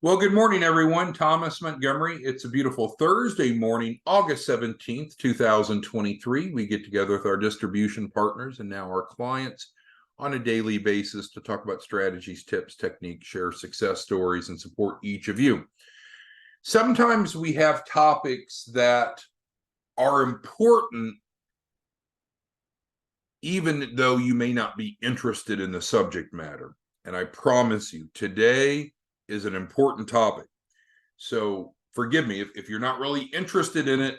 Well, good morning, everyone. Thomas Montgomery. It's a beautiful Thursday morning, August 17th, 2023. We get together with our distribution partners and now our clients on a daily basis to talk about strategies, tips, techniques, share success stories, and support each of you. Sometimes we have topics that are important, even though you may not be interested in the subject matter. And I promise you, today is an important topic. So forgive me if you're not really interested in it.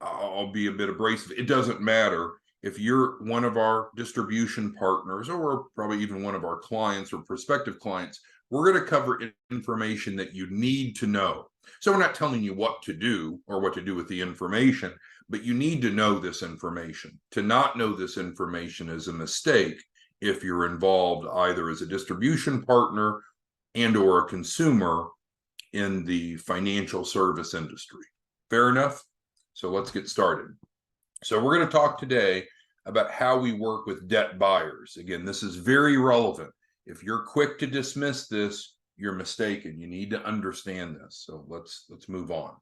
I'll be a bit abrasive. It doesn't matter. If you're one of our distribution partners or probably even one of our clients or prospective clients, we're going to cover information that you need to know. So we're not telling you what to do or what to do with the information, but you need to know this information. To not know this information is a mistake if you're involved either as a distribution partner and or a consumer in the financial service industry. Fair enough? So let's get started. So we're going to talk today about how we work with debt buyers. Again, this is very relevant. If you're quick to dismiss this, you're mistaken. You need to understand this. So let's move on.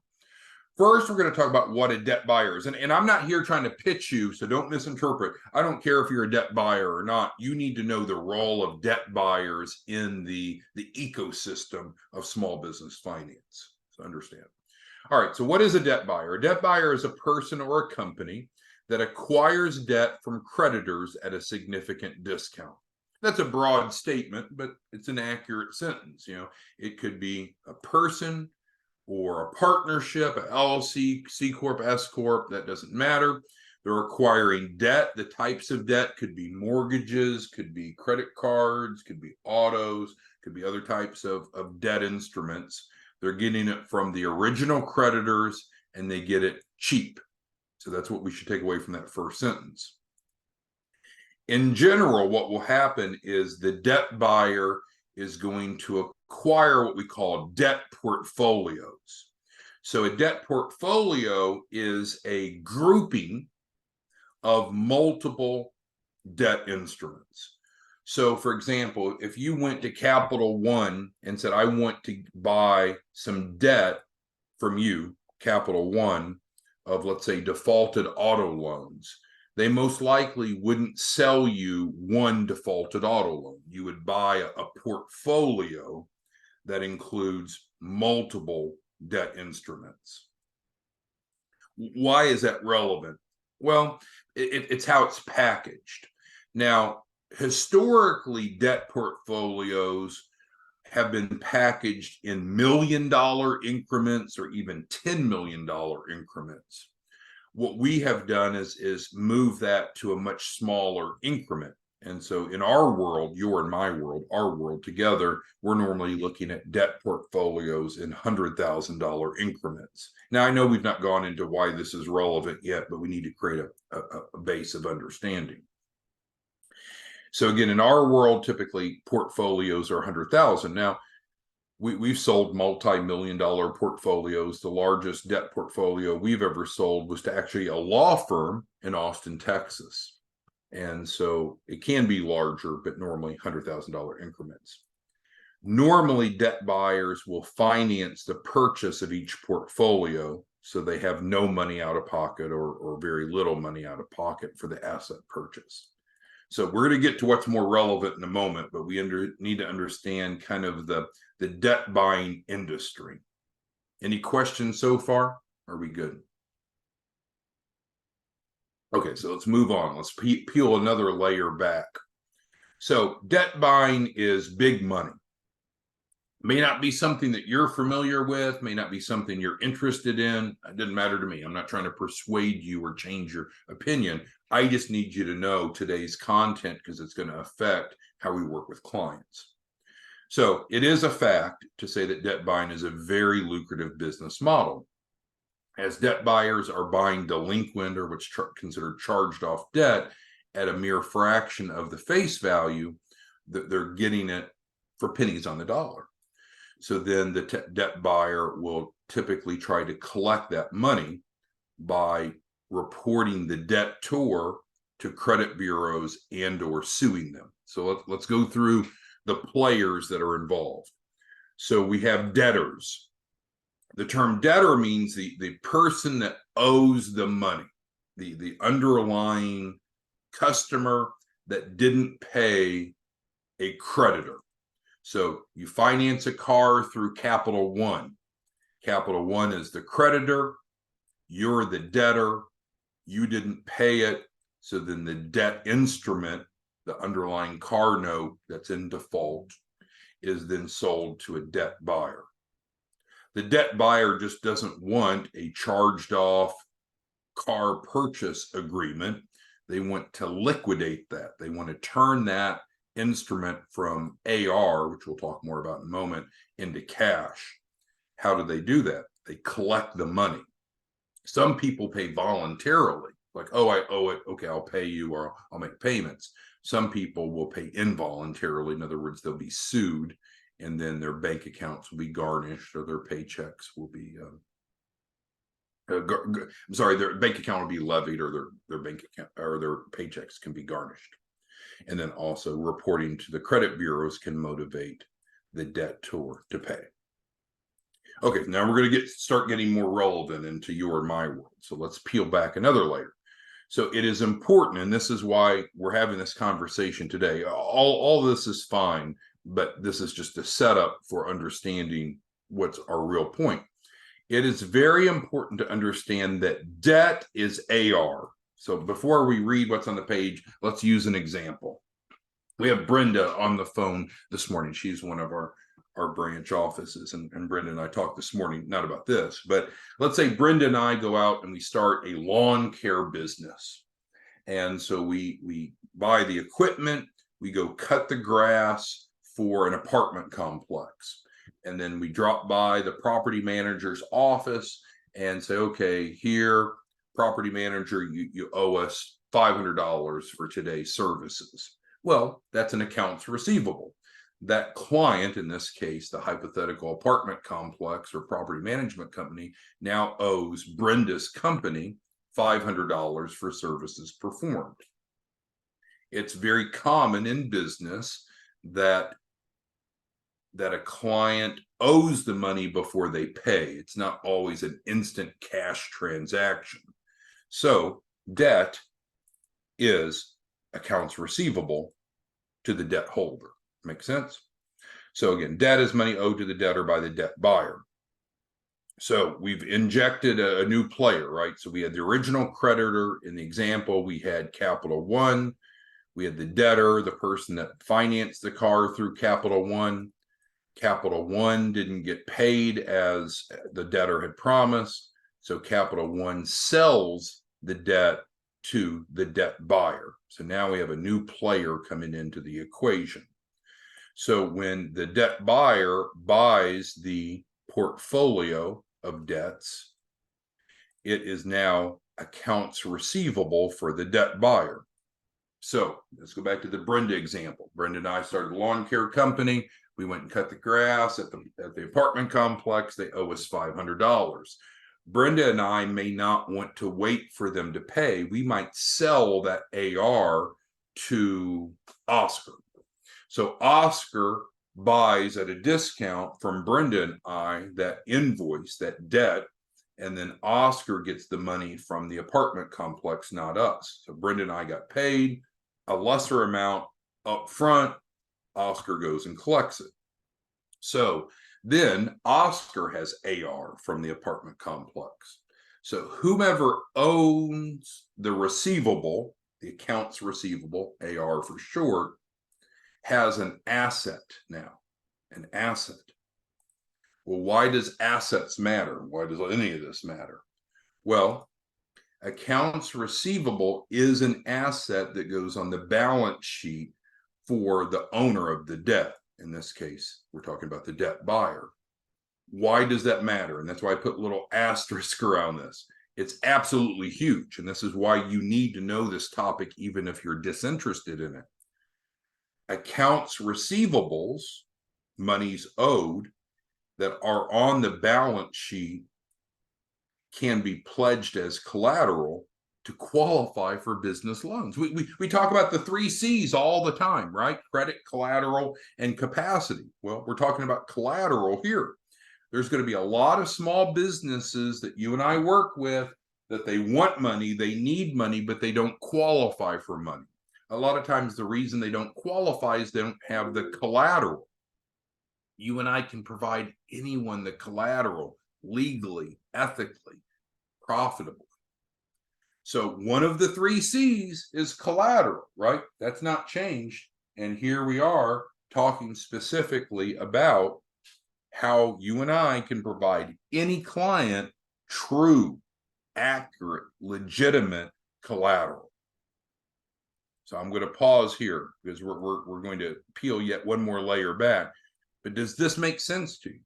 First, we're going to talk about what a debt buyer is. And I'm not here trying to pitch you, so don't misinterpret. I don't care if you're a debt buyer or not. You need to know the role of debt buyers in the ecosystem of small business finance. So understand. All right, so what is a debt buyer? A debt buyer is a person or a company that acquires debt from creditors at a significant discount. That's a broad statement, but it's an accurate sentence. It could be a person or a partnership, a LLC, C Corp, S Corp, that doesn't matter. They're acquiring debt. The types of debt could be mortgages, could be credit cards, could be autos, could be other types of debt instruments. They're getting it from the original creditors and they get it cheap. So that's what we should take away from that first sentence. In general, what will happen is the debt buyer is going to acquire what we call debt portfolios. So a debt portfolio is a grouping of multiple debt instruments. So for example, if you went to Capital One and said, I want to buy some debt from you, Capital One, of let's say defaulted auto loans, they most likely wouldn't sell you one defaulted auto loan. You would buy a portfolio that includes multiple debt instruments. Why is that relevant? Well, it's how it's packaged. Now, historically, debt portfolios have been packaged in $1 million increments or even $10 million increments. What we have done is move that to a much smaller increment. And so in our world, your and my world, our world together, we're normally looking at debt portfolios in $100,000 increments. Now, I know we've not gone into why this is relevant yet, but we need to create a base of understanding. So again, in our world, typically portfolios are 100,000. Now, we've sold multi-million-dollar portfolios. The largest debt portfolio we've ever sold was to actually a law firm in Austin, Texas. And so it can be larger, but normally $100,000 increments. Normally, debt buyers will finance the purchase of each portfolio, so they have no money out of pocket or very little money out of pocket for the asset purchase. So we're going to get to what's more relevant in a moment, but we need to understand kind of the debt buying industry. Any questions so far? Are we good? Okay, so let's move on. Let's peel another layer back. So debt buying is big money. May not be something that you're familiar with, may not be something you're interested in. It doesn't matter to me. I'm not trying to persuade you or change your opinion. I just need you to know today's content because it's going to affect how we work with clients. So it is a fact to say that debt buying is a very lucrative business model. As debt buyers are buying delinquent or what's considered charged off debt at a mere fraction of the face value, they're getting it for pennies on the dollar. So then the debt buyer will typically try to collect that money by reporting the debtor to credit bureaus and or suing them. So let's go through the players that are involved. So we have debtors. The term debtor means the person that owes the money, the underlying customer that didn't pay a creditor. So you finance a car through Capital One. Capital One is the creditor, you're the debtor, you didn't pay it, so then the debt instrument, the underlying car note that's in default, is then sold to a debt buyer. The debt buyer just doesn't want a charged off car purchase agreement. They want to liquidate that. They want to turn that instrument from AR, which we'll talk more about in a moment, into cash. How do they do that? They collect the money. Some people pay voluntarily, like, oh, I owe it. Okay, I'll pay you, or I'll make payments. Some people will pay involuntarily. In other words, they'll be sued, and then their bank accounts will be garnished, or their paychecks will be I'm sorry, their bank account will be levied, or their bank account or their paychecks can be garnished. And then also reporting to the credit bureaus can motivate the debtor to pay. Okay, now we're going to start getting more relevant into your and my world. So let's peel back another layer. So it is important, and this is why we're having this conversation today. All this is fine, but this is just a setup for understanding what's our real point. It is very important to understand that debt is AR. So before we read what's on the page, let's use an example. We have Brenda on the phone this morning. She's one of our branch offices, and Brenda and I talked this morning, not about this, but let's say Brenda and I go out and we start a lawn care business. And so we buy the equipment, we go cut the grass for an apartment complex. And then we drop by the property manager's office and say, okay, here, property manager, you owe us $500 for today's services. Well, that's an accounts receivable. That client, in this case, the hypothetical apartment complex or property management company, now owes Brenda's company $500 for services performed. It's very common in business that a client owes the money before they pay. It's not always an instant cash transaction. So debt is accounts receivable to the debt holder. Make sense? So again, debt is money owed to the debtor by the debt buyer. So we've injected a new player, right? So we had the original creditor. In the example, we had Capital One. We had the debtor, the person that financed the car through Capital One. Capital One didn't get paid as the debtor had promised. So Capital One sells the debt to the debt buyer. So now we have a new player coming into the equation. So when the debt buyer buys the portfolio of debts, it is now accounts receivable for the debt buyer. So let's go back to the Brenda example. Brenda and I started a lawn care company. We went and cut the grass at the apartment complex. They owe us $500. Brenda and I may not want to wait for them to pay. We might sell that AR to Oscar. So Oscar buys at a discount from Brenda and I that invoice, that debt, and then Oscar gets the money from the apartment complex, not us. So Brenda and I got paid a lesser amount up front. Oscar goes and collects it. So then Oscar has AR from the apartment complex. So whomever owns the receivable, the accounts receivable, AR for short, has an asset now, an asset. Well, why does assets matter? Why does any of this matter? Well, accounts receivable is an asset that goes on the balance sheet for the owner of the debt. In this case, we're talking about the debt buyer. Why does that matter? And that's why I put a little asterisk around this. It's absolutely huge. And this is why you need to know this topic, even if you're disinterested in it. Accounts receivables, monies owed that are on the balance sheet, can be pledged as collateral to qualify for business loans. We talk about the 3 C's all the time, right? Credit, collateral, and capacity. Well, we're talking about collateral here. There's going to be a lot of small businesses that you and I work with that they want money, they need money, but they don't qualify for money. A lot of times the reason they don't qualify is they don't have the collateral. You and I can provide anyone the collateral legally, ethically, profitably. So one of the 3 C's is collateral, right? That's not changed. And here we are talking specifically about how you and I can provide any client true, accurate, legitimate collateral. So I'm going to pause here because we're going to peel yet one more layer back. But does this make sense to you?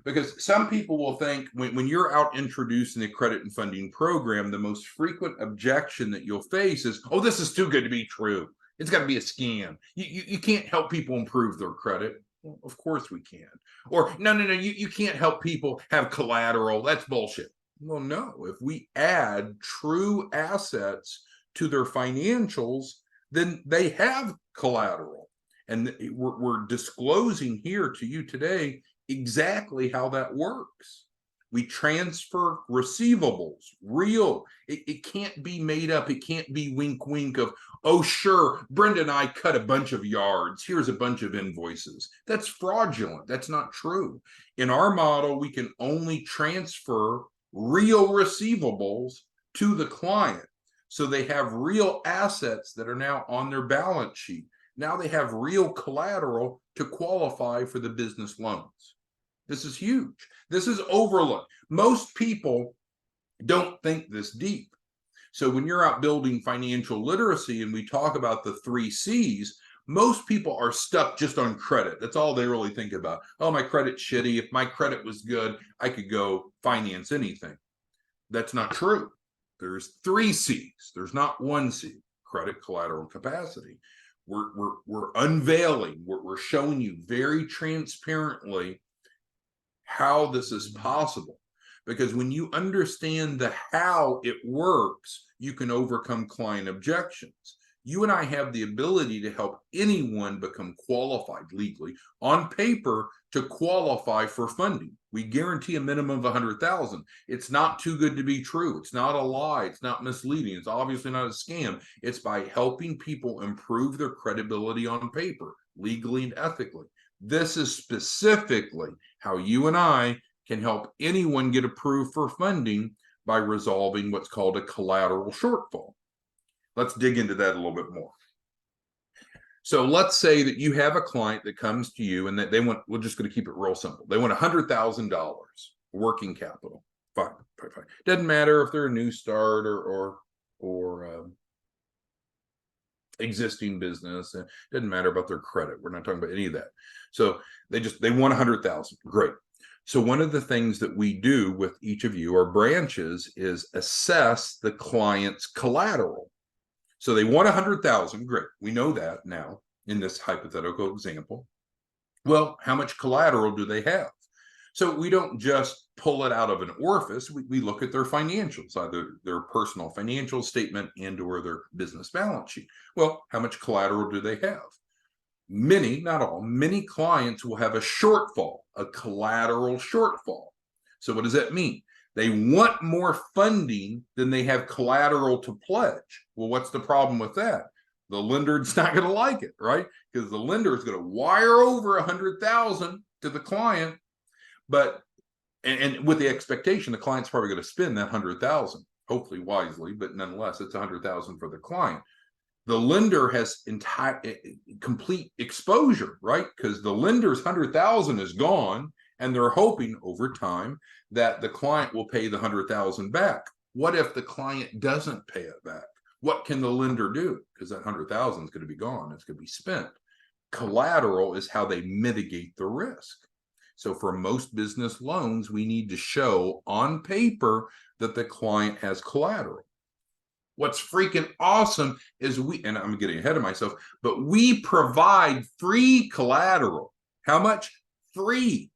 Because some people will think when you're out introducing a credit and funding program, the most frequent objection that you'll face is, oh, this is too good to be true. It's got to be a scam. You can't help people improve their credit. Well, of course we can. Or no, you can't help people have collateral. That's bullshit. Well, no, if we add true assets to their financials, then they have collateral. And we're disclosing here to you today exactly how that works. We transfer receivables, real. It can't be made up. It can't be wink, wink of, oh, sure, Brenda and I cut a bunch of yards. Here's a bunch of invoices. That's fraudulent. That's not true. In our model, we can only transfer real receivables to the client. So they have real assets that are now on their balance sheet. Now they have real collateral to qualify for the business loans. This is huge. This is overlooked. Most people don't think this deep. So when you're out building financial literacy and we talk about the 3 C's, most people are stuck just on credit. That's all they really think about. Oh, my credit's shitty. If my credit was good, I could go finance anything. That's not true. There's 3 C's. There's not 1 C. Credit, collateral, and capacity. We're unveiling. We're showing you very transparently how this is possible. Because when you understand the how it works, you can overcome client objections. You and I have the ability to help anyone become qualified legally on paper to qualify for funding. We guarantee a minimum of $100,000. It's not too good to be true. It's not a lie. It's not misleading. It's obviously not a scam. It's by helping people improve their credibility on paper, legally and ethically. This is specifically how you and I can help anyone get approved for funding by resolving what's called a collateral shortfall. Let's dig into that a little bit more. So let's say that you have a client that comes to you and that they want, we're just going to keep it real simple. They want $100,000 working capital. Fine. Doesn't matter if they're a new start or existing business. It doesn't matter about their credit. We're not talking about any of that. So they want 100,000. Great. So one of the things that we do with each of you, our branches, is assess the client's collateral. So they want 100,000. Great. We know that now in this hypothetical example. Well, how much collateral do they have? So we don't just pull it out of an orifice. We look at their financials, either their personal financial statement and or their business balance sheet. Well, how much collateral do they have? Many, not all, many clients will have a shortfall, a collateral shortfall. So what does that mean? They want more funding than they have collateral to pledge. Well, what's the problem with that? The lender's not going to like it, right? Because the lender is going to wire over 100,000 to the client, but and with the expectation the client's probably going to spend that 100,000, hopefully wisely, but nonetheless, it's 100,000 for the client. The lender has complete exposure, right? Because the lender's 100,000 is gone, and they're hoping over time that the client will pay the 100,000 back. What if the client doesn't pay it back? What can the lender do? Because that 100,000 is going to be gone. It's going to be spent. Collateral is how they mitigate the risk. So for most business loans, we need to show on paper that the client has collateral. What's freaking awesome is and I'm getting ahead of myself, but we provide free collateral. How much? Free,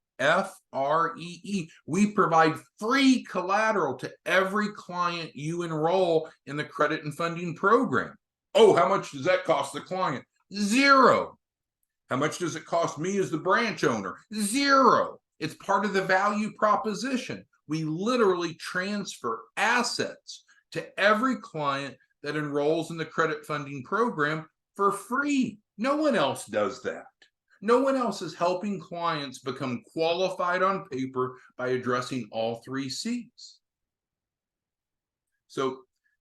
Free. We provide free collateral to every client you enroll in the credit and funding program. Oh, how much does that cost the client? Zero. How much does it cost me as the branch owner? Zero. It's part of the value proposition. We literally transfer assets to every client that enrolls in the credit funding program for free. No one else does that. No one else is helping clients become qualified on paper by addressing all 3 C's. So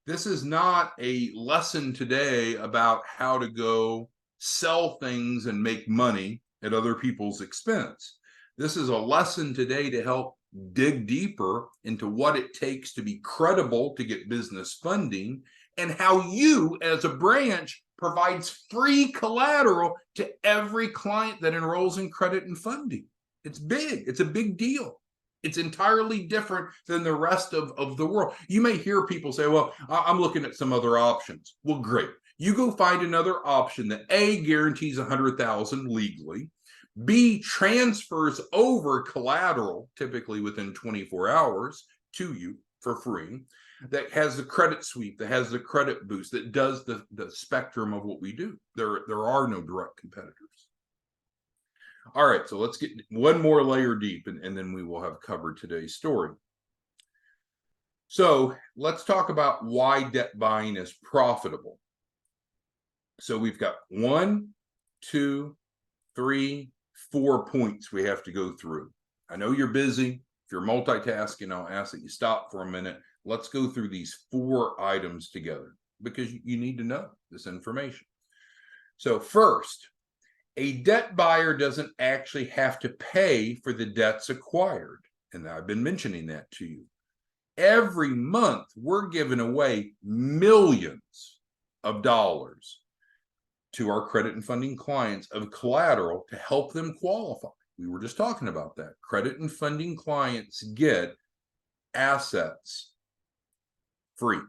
this is not a lesson today about how to go sell things and make money at other people's expense. This is a lesson today to help dig deeper into what it takes to be credible to get business funding, and how you as a branch provides free collateral to every client that enrolls in credit and funding. It's big. It's a big deal. It's entirely different than the rest of the world. You may hear people say, well, I'm looking at some other options. Well, great. You go find another option that A, guarantees $100,000 legally, B, transfers over collateral, typically within 24 hours, to you for free, that has the credit sweep, that has the credit boost, that does the spectrum of what we do. There are no direct competitors. All right, so let's get one more layer deep, and then we will have covered today's story. So let's talk about why debt buying is profitable. So we've got 1, 2, 3, 4 points we have to go through. I know you're busy. If you're multitasking, I'll ask that you stop for a minute. Let's go through these 4 items together, because you need to know this information. So first, a debt buyer doesn't actually have to pay for the debts acquired. And I've been mentioning that to you. Every month, we're giving away millions of dollars to our credit and funding clients of collateral to help them qualify. We were just talking about that. Credit and funding clients get assets free.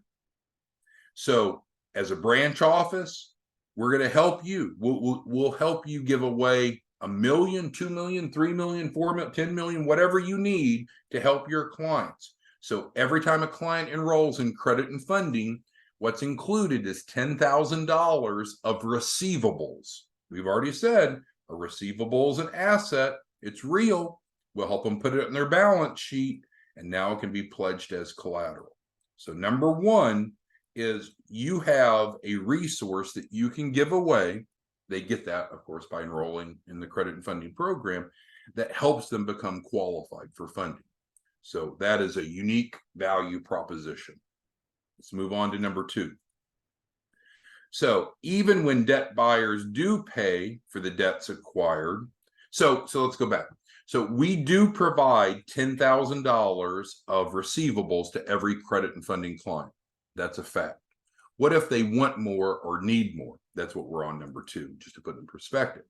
So as a branch office, we're going to help you. We'll help you give away $1 million, $2 million, $3 million, $4 million, $10 million, whatever you need to help your clients. So every time a client enrolls in credit and funding, what's included is $10,000 of receivables. We've already said a receivable is an asset. It's real. We'll help them put it in their balance sheet, and now it can be pledged as collateral. So number 1 is you have a resource that you can give away. They get that, of course, by enrolling in the credit and funding program that helps them become qualified for funding. So that is a unique value proposition. Let's move on to number 2. So even when debt buyers do pay for the debts acquired, so let's go back. So we do provide $10,000 of receivables to every credit and funding client. That's a fact. What if they want more or need more? That's what we're on number 2, just to put in perspective.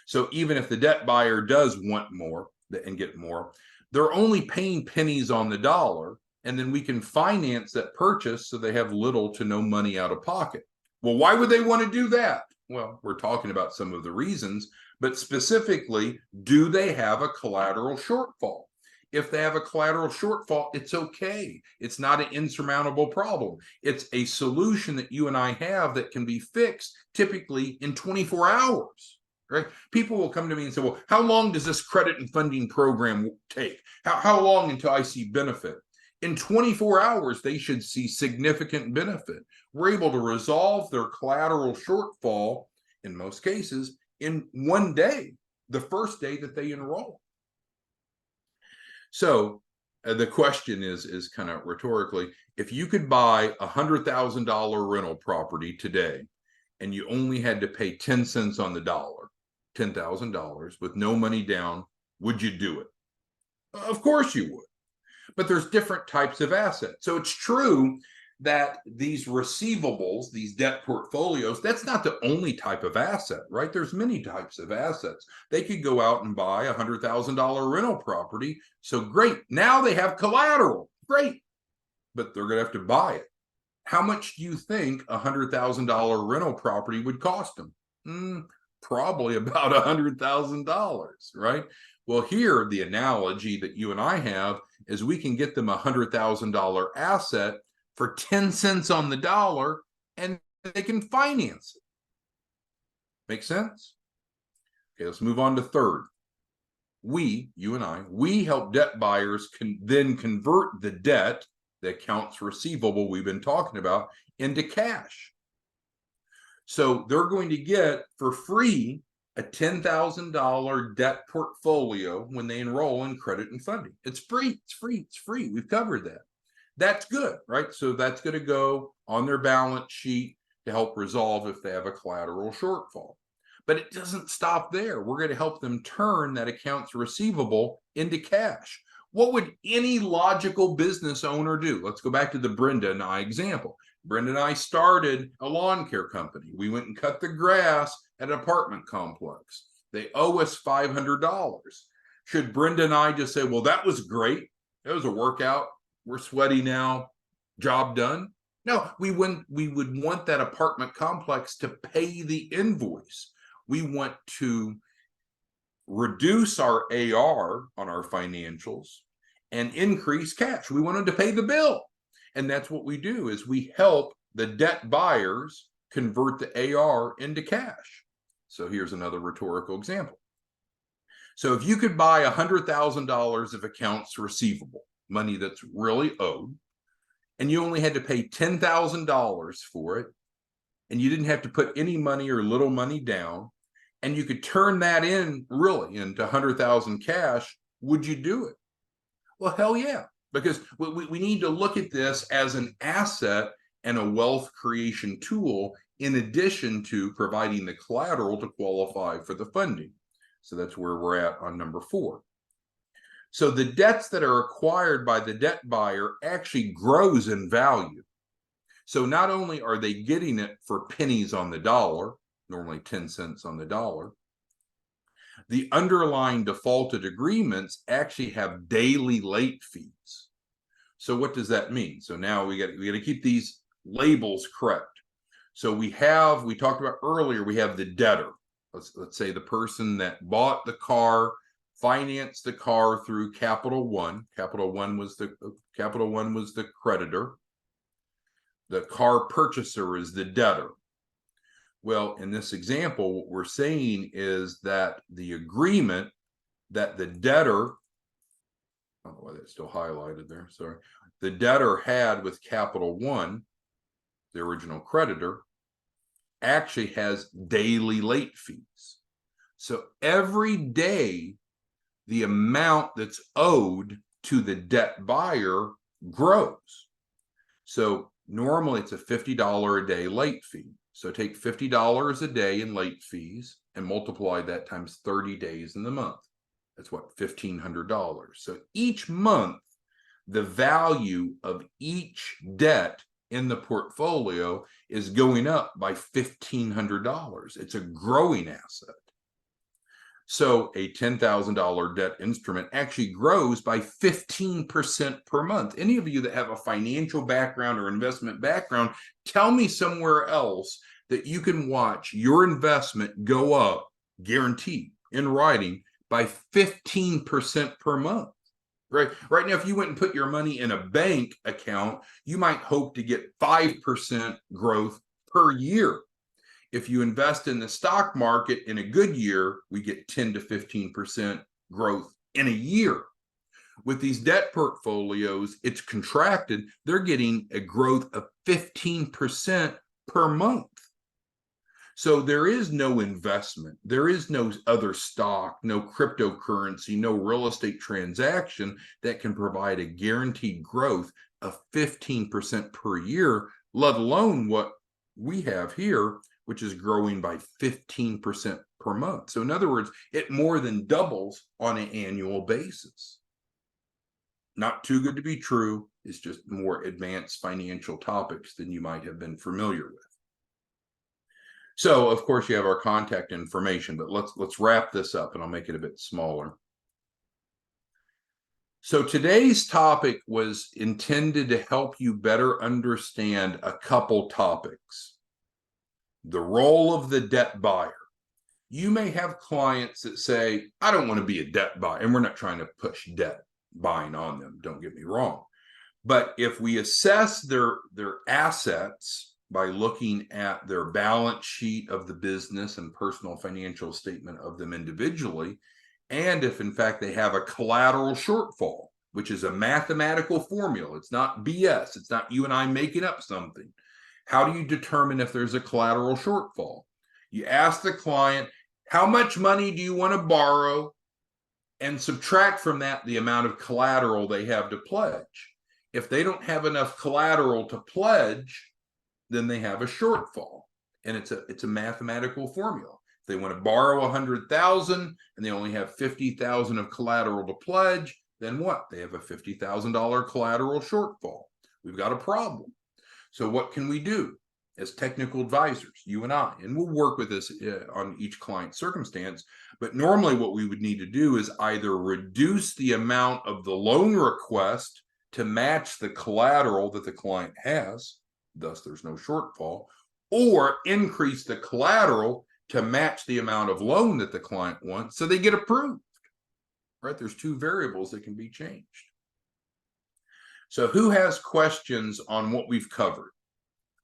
So even if the debt buyer does want more and get more, they're only paying pennies on the dollar, and then we can finance that purchase so they have little to no money out of pocket. Well, why would they want to do that? Well, we're talking about some of the reasons, but specifically, do they have a collateral shortfall? If they have a collateral shortfall, it's okay. It's not an insurmountable problem. It's a solution that you and I have that can be fixed typically in 24 hours. Right? People will come to me and say, well, how long does this credit and funding program take? How long until I see benefit? In 24 hours, they should see significant benefit. We're able to resolve their collateral shortfall, in most cases, in 1 day, the first day that they enroll. So the question is kind of rhetorically, if you could buy a $100,000 rental property today, and you only had to pay 10 cents on the dollar, $10,000 with no money down, would you do it? Of course you would. But there's different types of assets. So it's true that these receivables, these debt portfolios, that's not the only type of asset, right? There's many types of assets. They could go out and buy a $100,000 rental property. So great. Now they have collateral. Great. But they're going to have to buy it. How much do you think a $100,000 rental property would cost them? probably about $100,000, right? Well, here, the analogy that you and I have is we can get them a $100,000 asset for 10 cents on the dollar, and they can finance it. Make sense? Okay, let's move on to third. You and I, we help debt buyers then convert the debt, the accounts receivable we've been talking about, into cash. So they're going to get for free a $10,000 debt portfolio when they enroll in credit and funding. It's free. It's free. It's free. We've covered that. That's good, right? So that's going to go on their balance sheet to help resolve if they have a collateral shortfall. But it doesn't stop there. We're going to help them turn that accounts receivable into cash. What would any logical business owner do? Let's go back to the Brenda and I example. Brenda and I started a lawn care company. We went and cut the grass at an apartment complex. They owe us $500. Should Brenda and I just say, well, that was great. That was a workout. We're sweaty now. Job done? No, we would want that apartment complex to pay the invoice. We want to reduce our AR on our financials and increase cash. We want them to pay the bill. And that's what we do, is we help the debt buyers convert the AR into cash. So here's another rhetorical example. So if you could buy $100,000 of accounts receivable, money that's really owed, and you only had to pay $10,000 for it, and you didn't have to put any money or little money down, and you could turn that into 100,000 cash, would you do it? Well, hell yeah, because we need to look at this as an asset and a wealth creation tool in addition to providing the collateral to qualify for the funding. So that's where we're at on number 4. So the debts that are acquired by the debt buyer actually grows in value. So not only are they getting it for pennies on the dollar, normally 10 cents on the dollar, the underlying defaulted agreements actually have daily late fees. So what does that mean? So now we got to keep these labels correct. So we talked about earlier, we have the debtor. Let's say the person that bought the car, financed the car through Capital One. Capital One was the creditor. The car purchaser is the debtor. Well, in this example, what we're saying is that the agreement that the debtor, I don't know why that's still highlighted there, sorry. The debtor had with Capital One, the original creditor, actually has daily late fees. So every day, the amount that's owed to the debt buyer grows. So normally it's a $50 a day late fee. So take $50 a day in late fees and multiply that times 30 days in the month. That's what, $1,500. So each month, the value of each debt in the portfolio is going up by $1,500. It's a growing asset. So a $10,000 debt instrument actually grows by 15% per month. Any of you that have a financial background or investment background, tell me somewhere else that you can watch your investment go up, guaranteed, in writing, by 15% per month. Right now, if you went and put your money in a bank account, you might hope to get 5% growth per year. If you invest in the stock market in a good year, we get 10 to 15% growth in a year. With these debt portfolios, it's contracted. They're getting a growth of 15% per month. So there is no investment. There is no other stock, no cryptocurrency, no real estate transaction that can provide a guaranteed growth of 15% per year, let alone what we have here, which is growing by 15% per month. So in other words, it more than doubles on an annual basis. Not too good to be true. It's just more advanced financial topics than you might have been familiar with. So of course you have our contact information, but let's wrap this up and I'll make it a bit smaller. So today's topic was intended to help you better understand a couple topics. The role of the debt buyer. You may have clients that say, I don't want to be a debt buyer, and we're not trying to push debt buying on them, don't get me wrong. But if we assess their assets by looking at their balance sheet of the business and personal financial statement of them individually, and if in fact they have a collateral shortfall, which is a mathematical formula, it's not BS, it's not you and I making up something. How do you determine if there's a collateral shortfall? You ask the client, how much money do you want to borrow? And subtract from that the amount of collateral they have to pledge. If they don't have enough collateral to pledge, then they have a shortfall. And it's a mathematical formula. If they want to borrow 100,000 and they only have 50,000 of collateral to pledge, then what? They have a $50,000 collateral shortfall. We've got a problem. So what can we do as technical advisors, you and I? And we'll work with this on each client circumstance. But normally what we would need to do is either reduce the amount of the loan request to match the collateral that the client has, thus there's no shortfall, or increase the collateral to match the amount of loan that the client wants so they get approved, right? There's two variables that can be changed. So who has questions on what we've covered?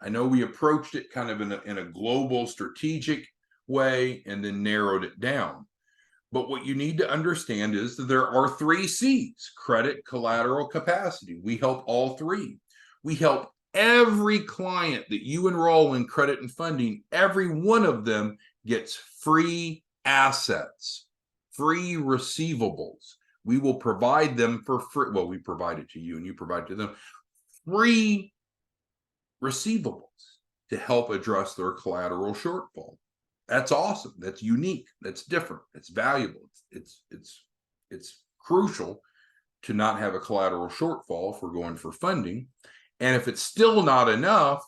I know we approached it kind of in a global strategic way and then narrowed it down. But what you need to understand is that there are 3 C's: credit, collateral, capacity. We help all 3. We help every client that you enroll in credit and funding. Every one of them gets free assets, free receivables. We will provide them for free. Well, we provide it to you and you provide it to them. Free receivables to help address their collateral shortfall. That's awesome. That's unique. That's different. It's valuable. It's crucial to not have a collateral shortfall if we're going for funding. And if it's still not enough,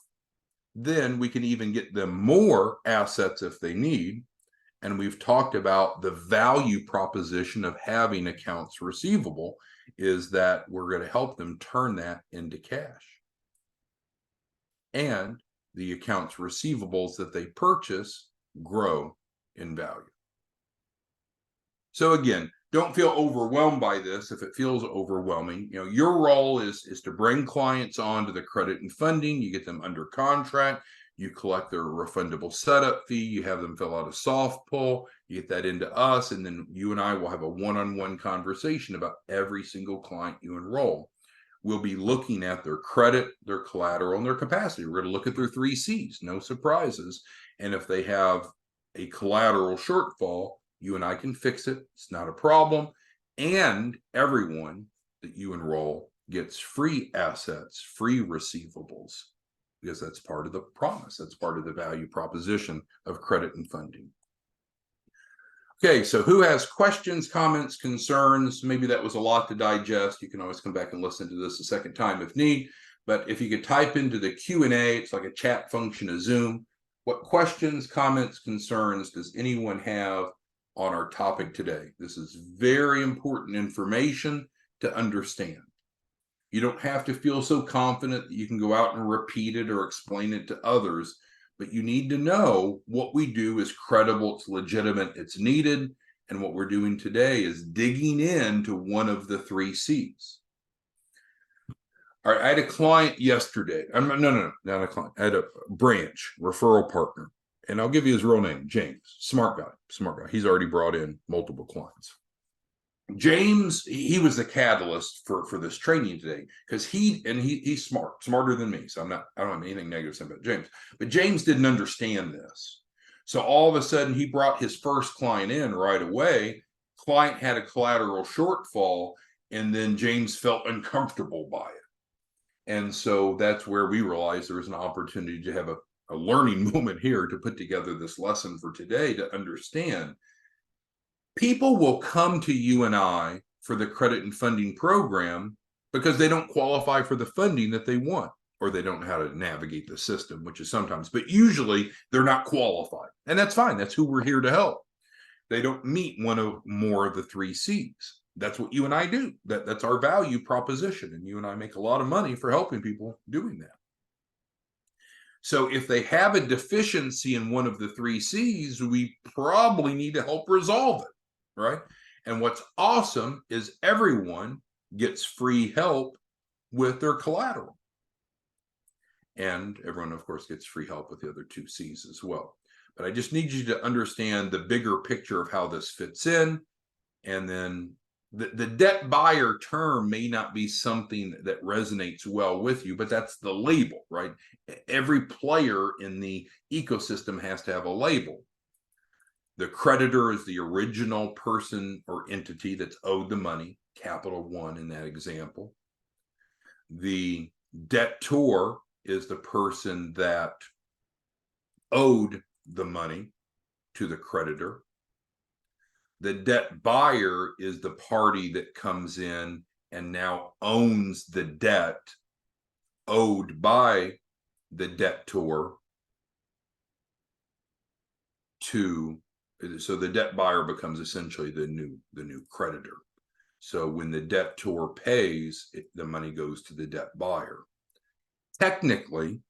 then we can even get them more assets if they need. And we've talked about the value proposition of having accounts receivable is that we're going to help them turn that into cash. And the accounts receivables that they purchase grow in value. So again, don't feel overwhelmed by this if it feels overwhelming. You know, your role is to bring clients on to the credit and funding. You get them under contract. You collect their refundable setup fee. You have them fill out a soft pull. You get that into us. And then you and I will have a one-on-one conversation about every single client you enroll. We'll be looking at their credit, their collateral, and their capacity. We're going to look at their 3 C's, no surprises. And if they have a collateral shortfall, you and I can fix it. It's not a problem. And everyone that you enroll gets free assets, free receivables, because that's part of the promise. That's part of the value proposition of credit and funding. Okay, so who has questions, comments, concerns? Maybe that was a lot to digest. You can always come back and listen to this a second time if need. But if you could type into the Q&A, it's like a chat function of Zoom. What questions, comments, concerns does anyone have on our topic today? This is very important information to understand. You don't have to feel so confident that you can go out and repeat it or explain it to others, but you need to know what we do is credible, it's legitimate, it's needed, and what we're doing today is digging into one of the 3 C's. All right, I had a client yesterday. No, not a client. I had a branch referral partner, and I'll give you his real name, James. Smart guy. He's already brought in multiple clients. James, he was the catalyst for this training today because he's smarter than me. So I don't have anything negative to say about James, but James didn't understand this. So all of a sudden he brought his first client in right away. Client had a collateral shortfall, and then James felt uncomfortable by it. And so that's where we realized there was an opportunity to have a learning moment here to put together this lesson for today to understand. People will come to you and I for the credit and funding program because they don't qualify for the funding that they want, or they don't know how to navigate the system, which is sometimes, but usually they're not qualified. And that's fine. That's who we're here to help. They don't meet one or more of the 3 C's. That's what you and I do. That's our value proposition. And you and I make a lot of money for helping people doing that. So if they have a deficiency in one of the 3 C's, we probably need to help resolve it, right? And what's awesome is everyone gets free help with their collateral. And everyone, of course, gets free help with the other 2 C's as well. But I just need you to understand the bigger picture of how this fits in. And then the debt buyer term may not be something that resonates well with you, but that's the label, right? Every player in the ecosystem has to have a label. The creditor is the original person or entity that's owed the money, capital one in that example. The debtor is the person that owed the money to the creditor. The debt buyer is the party that comes in and now owns the debt owed by the debtor so the debt buyer becomes essentially the new creditor. So when the debtor pays, the money goes to the debt buyer. Technically,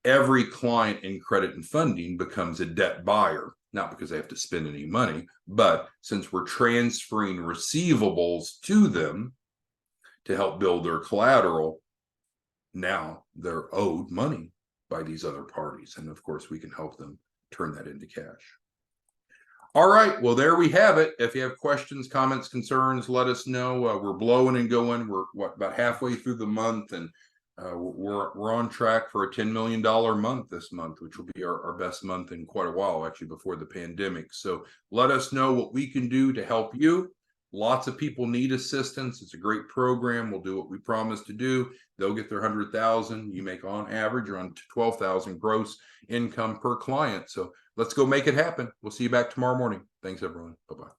every client in credit and funding becomes a debt buyer, not because they have to spend any money, but since we're transferring receivables to them to help build their collateral, now they're owed money by these other parties. And of course, we can help them turn that into cash. All right, well, there we have it. If you have questions, comments, concerns, let us know. We're blowing and going. We're about halfway through the month, and we're on track for a $10 million month this month, which will be our best month in quite a while, actually, before the pandemic. So let us know what we can do to help you. Lots of people need assistance. It's a great program. We'll do what we promised to do. They'll get their $100,000. You make on average around $12,000 gross income per client. So let's go make it happen. We'll see you back tomorrow morning. Thanks, everyone. Bye-bye.